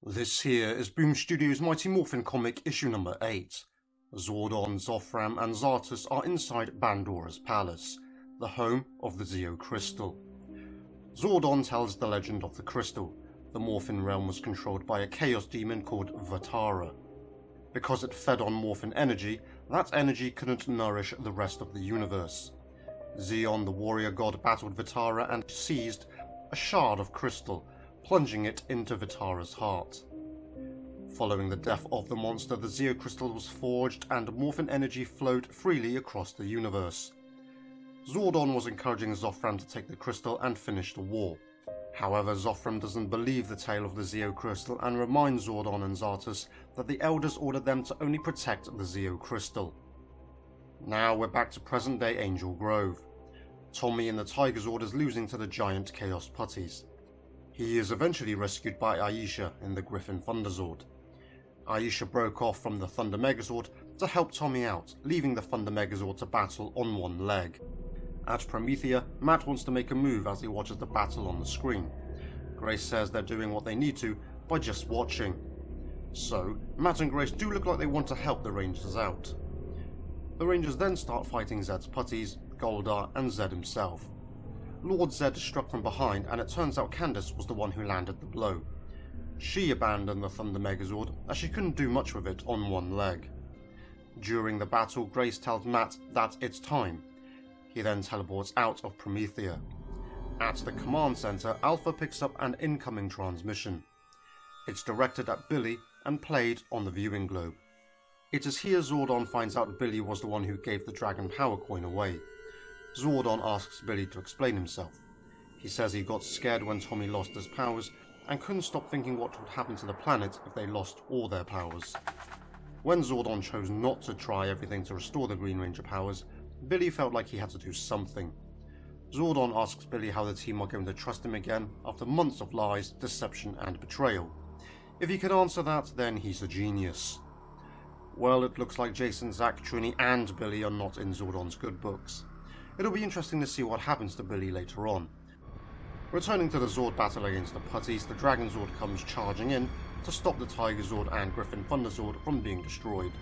This here is Boom Studios' Mighty Morphin comic issue number 8. Zordon, Zofram and Zartus are inside Bandora's palace, the home of the Zeo Crystal. Zordon tells the legend of the crystal. The Morphin realm was controlled by a chaos demon called Vatara. Because it fed on Morphin energy, that energy couldn't nourish the rest of the universe. Zeon, the warrior god, battled Vatara and seized a shard of crystal, plunging it into Vatara's heart. Following the death of the monster, the Zeo Crystal was forged and Morphin energy flowed freely across the universe. Zordon was encouraging Zofram to take the crystal and finish the war. However, Zofram doesn't believe the tale of the Zeo Crystal and reminds Zordon and Zartus that the elders ordered them to only protect the Zeo Crystal. Now we're back to present-day Angel Grove. Tommy in the Tigerzord is losing to the giant Chaos Putties. He is eventually rescued by Aisha in the Griffin Thunderzord. Aisha broke off from the Thunder Megazord to help Tommy out, leaving the Thunder Megazord to battle on one leg. At Promethea, Matt wants to make a move as he watches the battle on the screen. Grace says they're doing what they need to by just watching. So, Matt and Grace do look like they want to help the Rangers out. The Rangers then start fighting Zedd's putties, Goldar and Zedd himself. Lord Zedd is struck from behind and it turns out Candace was the one who landed the blow. She abandoned the Thunder Megazord as she couldn't do much with it on one leg. During the battle, Grace tells Matt that it's time. He then teleports out of Promethea. At the command center, Alpha picks up an incoming transmission. It's directed at Billy and played on the viewing globe. It is here Zordon finds out Billy was the one who gave the Dragon Power Coin away. Zordon asks Billy to explain himself. He says he got scared when Tommy lost his powers and couldn't stop thinking what would happen to the planet if they lost all their powers. When Zordon chose not to try everything to restore the Green Ranger powers, Billy felt like he had to do something. Zordon asks Billy how the team are going to trust him again after months of lies, deception and betrayal. If he can answer that, then he's a genius. Well, it looks like Jason, Zach, Trini and Billy are not in Zordon's good books. It'll be interesting to see what happens to Billy later on. Returning to the Zord battle against the Putties, the Dragon Zord comes charging in to stop the Tigerzord and Griffin Thunderzord from being destroyed.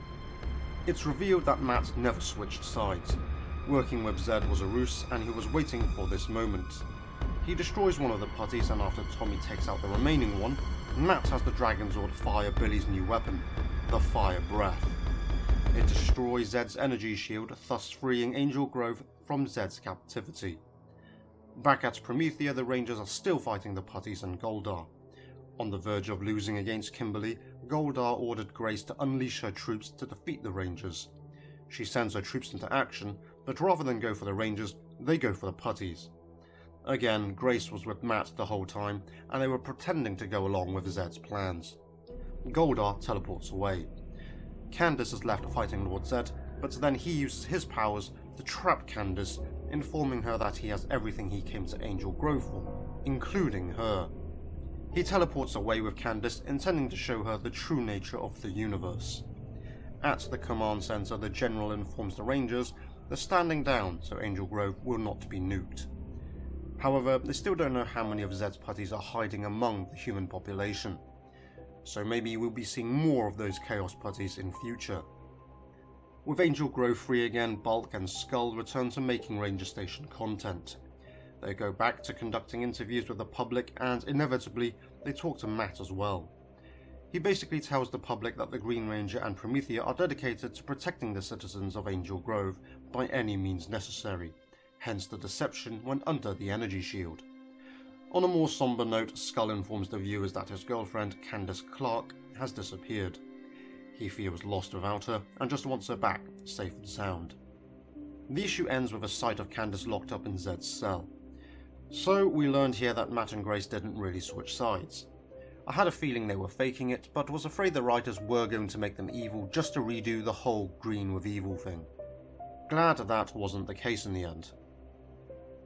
It's revealed that Matt never switched sides. Working with Zedd was a ruse and he was waiting for this moment. He destroys one of the Putties and after Tommy takes out the remaining one, Matt has the Dragon Zord fire Billy's new weapon, the Fire Breath. It destroys Zedd's energy shield, thus freeing Angel Grove from Zedd's captivity. Back at Promethea, the Rangers are still fighting the Putties and Goldar. On the verge of losing against Kimberly, Goldar ordered Grace to unleash her troops to defeat the Rangers. She sends her troops into action, but rather than go for the Rangers, they go for the Putties. Again, Grace was with Matt the whole time, and they were pretending to go along with Zedd's plans. Goldar teleports away. Candace is left fighting Lord Zedd, but then he uses his powers to trap Candace, informing her that he has everything he came to Angel Grove for, including her. He teleports away with Candace, intending to show her the true nature of the universe. At the command center, the General informs the Rangers they're standing down so Angel Grove will not be nuked. However, they still don't know how many of Zedd's putties are hiding among the human population. So maybe we'll be seeing more of those Chaos Putties in future. With Angel Grove free again, Bulk and Skull return to making Ranger Station content. They go back to conducting interviews with the public and inevitably they talk to Matt as well. He basically tells the public that the Green Ranger and Promethea are dedicated to protecting the citizens of Angel Grove by any means necessary, hence the deception when under the energy shield. On a more somber note, Skull informs the viewers that his girlfriend, Candace Clark, has disappeared. He feels lost without her and just wants her back, safe and sound. The issue ends with a sight of Candace locked up in Zedd's cell. So we learned here that Matt and Grace didn't really switch sides. I had a feeling they were faking it, but was afraid the writers were going to make them evil just to redo the whole green with evil thing. Glad that wasn't the case in the end.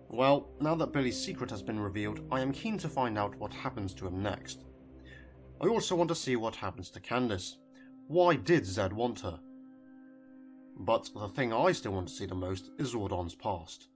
Well, now that Billy's secret has been revealed, I am keen to find out what happens to him next. I also want to see what happens to Candace. Why did Zedd want her? But the thing I still want to see the most is Zordon's past.